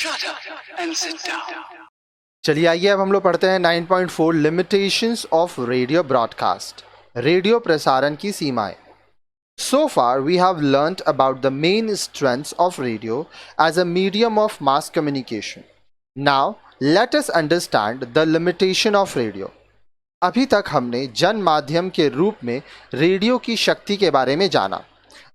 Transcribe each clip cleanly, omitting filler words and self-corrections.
Shut up and sit down. चलिए आइए अब हम लोग पढ़ते हैं 9.4 limitations of radio broadcast, radio प्रसारण की सीमाएं. So far we have learnt about the main strengths of radio as a medium of mass communication. Now let us understand the limitation of radio. अभी तक हमने जन माध्यम के रूप में रेडियो की शक्ति के बारे में जाना.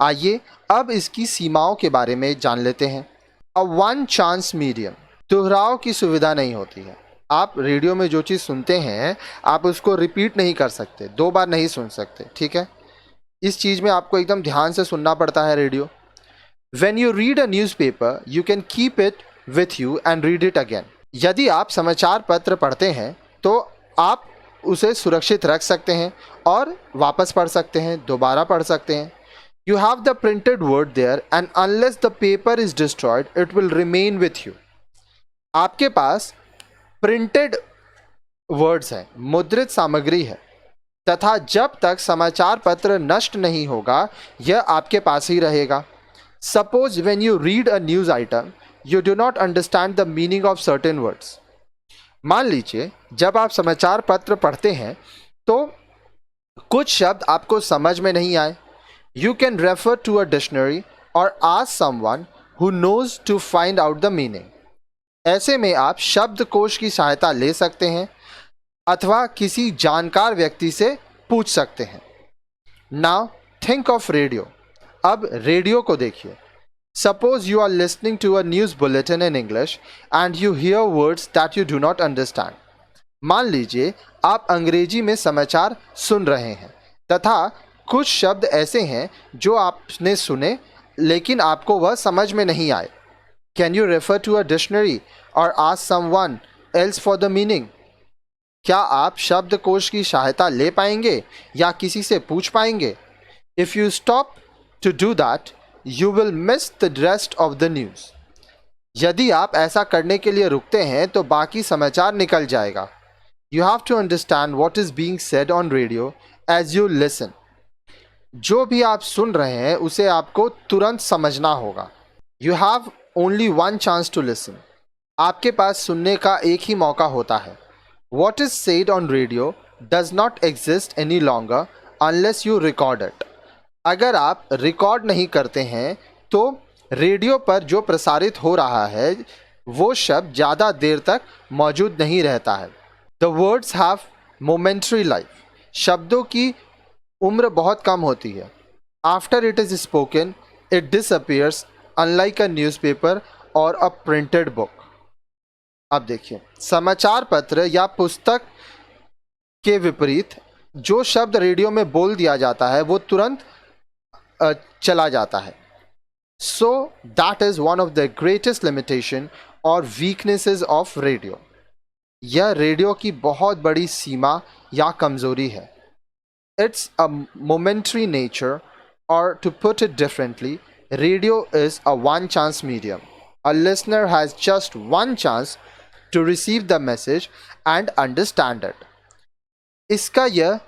आइए अब इसकी सीमाओं के बारे में जान लेते हैं. अ वन चांस मीडियम, दोहराव की सुविधा नहीं होती है. आप रेडियो में जो चीज़ सुनते हैं आप उसको रिपीट नहीं कर सकते, दो बार नहीं सुन सकते, ठीक है. इस चीज़ में आपको एकदम ध्यान से सुनना पड़ता है radio. When you read a newspaper, you can keep it with you and read it again. यदि आप समाचार पत्र पढ़ते हैं तो आप उसे सुरक्षित रख सकते हैं और वापस पढ़ सकते हैं, दोबारा पढ़ सकते हैं. You have the printed word there and unless the paper is destroyed, it will remain with you. आपके पास प्रिंटेड वर्ड्स हैं, मुद्रित सामग्री है, तथा जब तक समाचार पत्र नष्ट नहीं होगा यह आपके पास ही रहेगा. Suppose when you read a news item, you do not understand the meaning of certain words. मान लीजिए जब आप समाचार पत्र पढ़ते हैं तो कुछ शब्द आपको समझ में नहीं आए. You can refer to a dictionary or ask someone who knows to find out the meaning. ऐसे में आप शब्दकोश की सहायता ले सकते हैं अथवा किसी जानकार व्यक्ति से पूछ सकते हैं. Now think of radio. अब रेडियो को देखिए. Suppose you are listening to a news bulletin in English and you hear words that you do not understand. मान लीजिए आप अंग्रेजी में समाचार सुन रहे हैं तथा कुछ शब्द ऐसे हैं जो आपने सुने लेकिन आपको वह समझ में नहीं आए. Can you refer to a dictionary or ask someone else for the meaning? क्या आप शब्दकोश की सहायता ले पाएंगे या किसी से पूछ पाएंगे? If you stop to do that, you will miss the rest of the news. यदि आप ऐसा करने के लिए रुकते हैं तो बाकी समाचार निकल जाएगा. You have to understand what is being said on radio as you listen. जो भी आप सुन रहे हैं उसे आपको तुरंत समझना होगा. You have only one chance to listen. आपके पास सुनने का एक ही मौका होता है. What is said on radio does not exist any longer unless you record it. अगर आप रिकॉर्ड नहीं करते हैं तो रेडियो पर जो प्रसारित हो रहा है वो शब्द ज़्यादा देर तक मौजूद नहीं रहता है. The words have momentary life. शब्दों की उम्र बहुत कम होती है. After it is spoken, it disappears unlike a newspaper or a printed book. अब देखिए, समाचार पत्र या पुस्तक के विपरीत जो शब्द रेडियो में बोल दिया जाता है वो तुरंत चला जाता है. So that is one of the greatest limitation or weaknesses of radio. यह रेडियो की बहुत बड़ी सीमा या कमजोरी है. It's a momentary nature, or to put it differently, radio is a one chance medium. A listener has just one chance to receive the message and understand it. इसका यह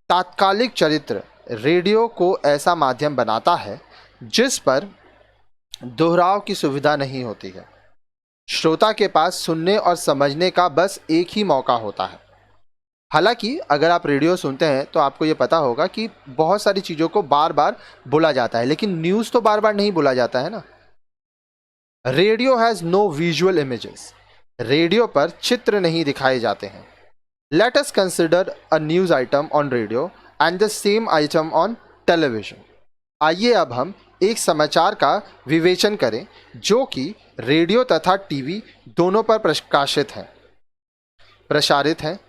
तात्कालिक चरित्र रेडियो को ऐसा माध्यम बनाता है जिस पर दोहराव की सुविधा नहीं होती है. श्रोता के पास सुनने और समझने का बस एक ही मौका होता है. हालांकि अगर आप रेडियो सुनते हैं तो आपको ये पता होगा कि बहुत सारी चीज़ों को बार बार बोला जाता है, लेकिन न्यूज़ तो बार बार नहीं बोला जाता है ना. Radio has no visual images. Radio पर चित्र नहीं दिखाए जाते हैं. Let us consider a news item on radio and the same item on television. आइए अब हम एक समाचार का विवेचन करें जो कि रेडियो तथा टीवी दोनों पर प्रसारित हैं.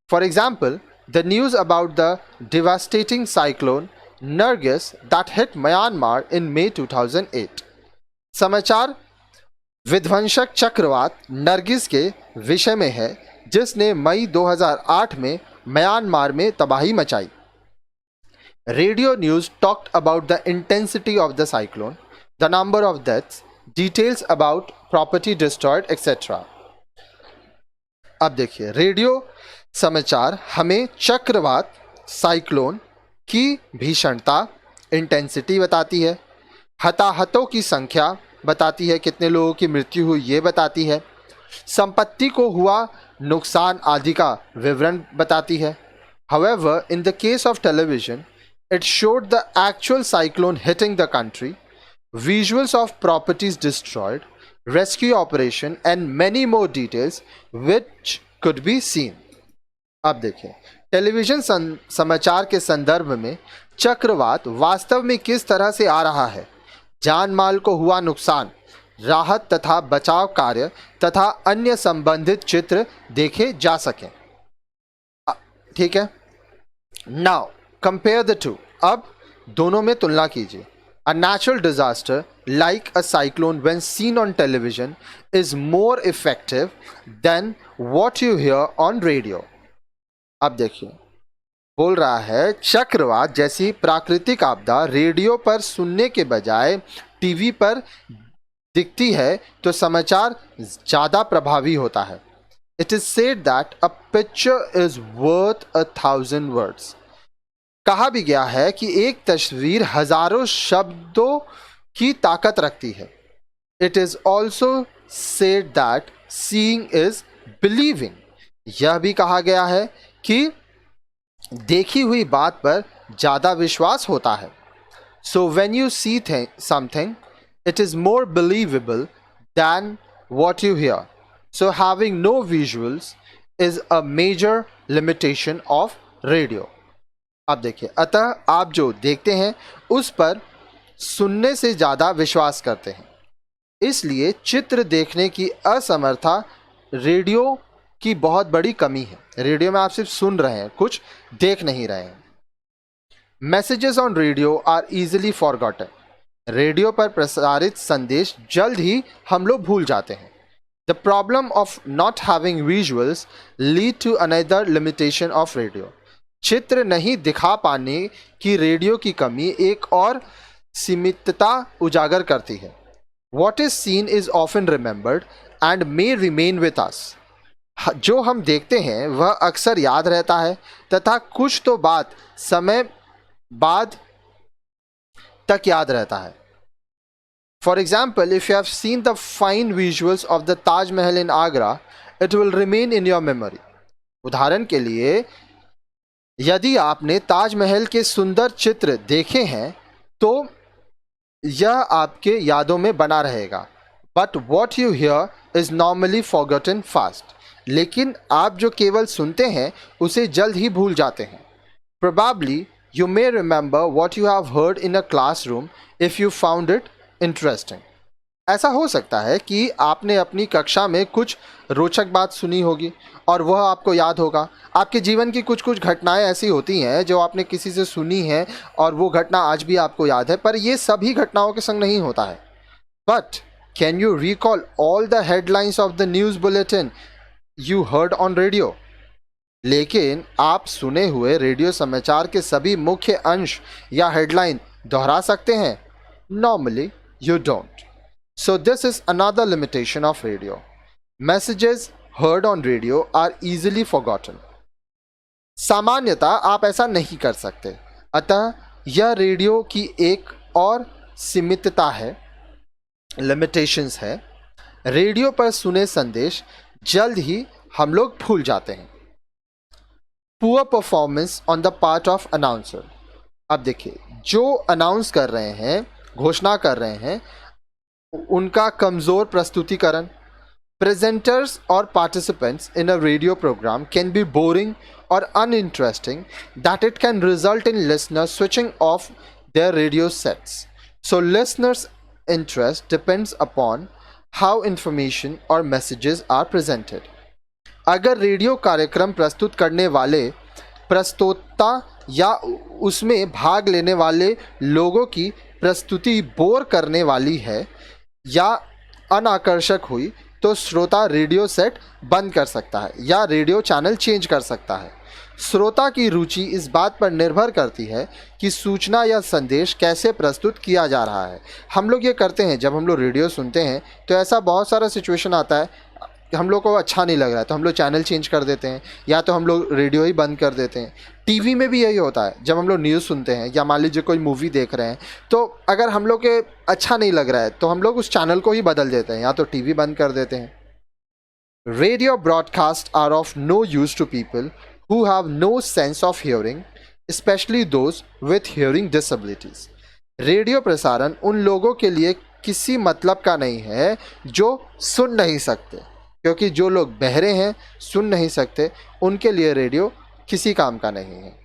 For example, the news about the devastating cyclone Nargis that hit Myanmar in May 2008. समाचार विध्वंसक चक्रवात नरगिस के विषय में है जिसने मई 2008 में म्यांमार में तबाही मचाई. Radio news talked about the intensity of the cyclone, the number of deaths, details about property destroyed, etc. अब देखिए, रेडियो समाचार हमें चक्रवात साइक्लोन की भीषणता इंटेंसिटी बताती है, हताहतों की संख्या बताती है, कितने लोगों की मृत्यु हुई ये बताती है, संपत्ति को हुआ नुकसान आदि का विवरण बताती है. However, in the case of television, it showed the actual cyclone hitting the country, visuals of properties destroyed, rescue operation and many more details which could be seen. अब देखिए, टेलीविजन समाचार के संदर्भ में चक्रवात वास्तव में किस तरह से आ रहा है, जान माल को हुआ नुकसान, राहत तथा बचाव कार्य तथा अन्य संबंधित चित्र देखे जा सकें. ठीक है. Now compare the two. अब दोनों में तुलना कीजिए. A natural disaster like a cyclone when seen on television is more effective than what you hear on radio. अब देखिए, बोल रहा है चक्रवात जैसी प्राकृतिक आपदा रेडियो पर सुनने के बजाय टीवी पर दिखती है तो समाचार ज़्यादा प्रभावी होता है. It is said that a picture is worth 1,000 words. कहा भी गया है कि एक तस्वीर हजारों शब्दों की ताकत रखती है. It is also said that seeing is believing. यह भी कहा गया है कि देखी हुई बात पर ज़्यादा विश्वास होता है. So when you see something, it is more believable than what you hear. So having no visuals is a major limitation of radio. अब देखिए, अतः आप जो देखते हैं उस पर सुनने से ज़्यादा विश्वास करते हैं. इसलिए चित्र देखने की असमर्थता रेडियो की बहुत बड़ी कमी है. रेडियो में आप सिर्फ सुन रहे हैं, कुछ देख नहीं रहे हैं. Messages on radio are easily forgotten. Radio पर प्रसारित संदेश जल्द ही हम लोग भूल जाते हैं. The problem of not having visuals lead to another limitation of radio. चित्र नहीं दिखा पाने की रेडियो की कमी एक और सीमितता उजागर करती है. What is seen is often remembered and may remain with us. जो हम देखते हैं वह अक्सर याद रहता है तथा कुछ तो बात समय बाद तक याद रहता है. For example, if you have seen the fine visuals of the Taj Mahal in Agra, it will remain in your memory. उदाहरण के लिए, यदि आपने ताजमहल के सुंदर चित्र देखे हैं तो यह आपके यादों में बना रहेगा. But what you here is normally forgotten fast. लेकिन आप जो केवल सुनते हैं उसे जल्द ही भूल जाते हैं. Probably you may remember what you have heard in a classroom if you found it interesting. ऐसा हो सकता है कि आपने अपनी कक्षा में कुछ रोचक बात सुनी होगी और वह आपको याद होगा. आपके जीवन की कुछ कुछ घटनाएं ऐसी होती हैं जो आपने किसी से सुनी हैं और वो घटना आज भी आपको याद है, पर ये सभी घटनाओं के संग नहीं होता है. But can you recall all the headlines of the news bulletin you heard on radio. लेकिन आप सुने हुए रेडियो समाचार के सभी मुख्य अंश या हेडलाइन दोहरा सकते हैं? Normally you don't. So this is another limitation of radio. Messages heard on radio are easily forgotten. सामान्यतः आप ऐसा नहीं कर सकते, अतः यह रेडियो की एक और सीमितता है, लिमिटेशंस है. रेडियो पर सुने संदेश जल्द ही हम लोग भूल जाते हैं. Poor performance on the part of announcer. अब देखिए, जो अनाउंस कर रहे हैं, घोषणा कर रहे हैं, उनका कमज़ोर प्रस्तुतिकरण. प्रेजेंटर्स और participants in a radio programme can be boring और uninteresting that it can result in listeners switching off their radio sets. So listeners interest depends upon how information और मैसेजेस आर प्रेजेंटेड. अगर radio कार्यक्रम प्रस्तुत करने वाले प्रस्तोता या उसमें भाग लेने वाले लोगों की प्रस्तुति बोर करने वाली है या अनाकर्षक हुई तो श्रोता रेडियो सेट बंद कर सकता है या रेडियो चैनल चेंज कर सकता है. श्रोता की रुचि इस बात पर निर्भर करती है कि सूचना या संदेश कैसे प्रस्तुत किया जा रहा है. हम लोग ये करते हैं, जब हम लोग रेडियो सुनते हैं तो ऐसा बहुत सारा सिचुएशन आता है. हम लोग को अच्छा नहीं लग रहा है तो हम लोग चैनल चेंज कर देते हैं, या तो हम लोग रेडियो ही बंद कर देते हैं। टीवी में भी यही होता है, जब हम लोग न्यूज़ सुनते हैं या मान लीजिए कोई मूवी देख रहे हैं, तो अगर हम लोग के अच्छा नहीं लग रहा है तो हम लोग उस चैनल को ही बदल देते हैं या तो टीवी बंद कर देते हैं। Radio broadcast are of no use to people who have no sense of hearing, especially those with hearing disabilities. Radio प्रसारण उन लोगों के लिए किसी मतलब का नहीं है जो सुन नहीं सकते, क्योंकि जो लोग बहरे हैं, सुन नहीं सकते, उनके लिए रेडियो किसी काम का नहीं है।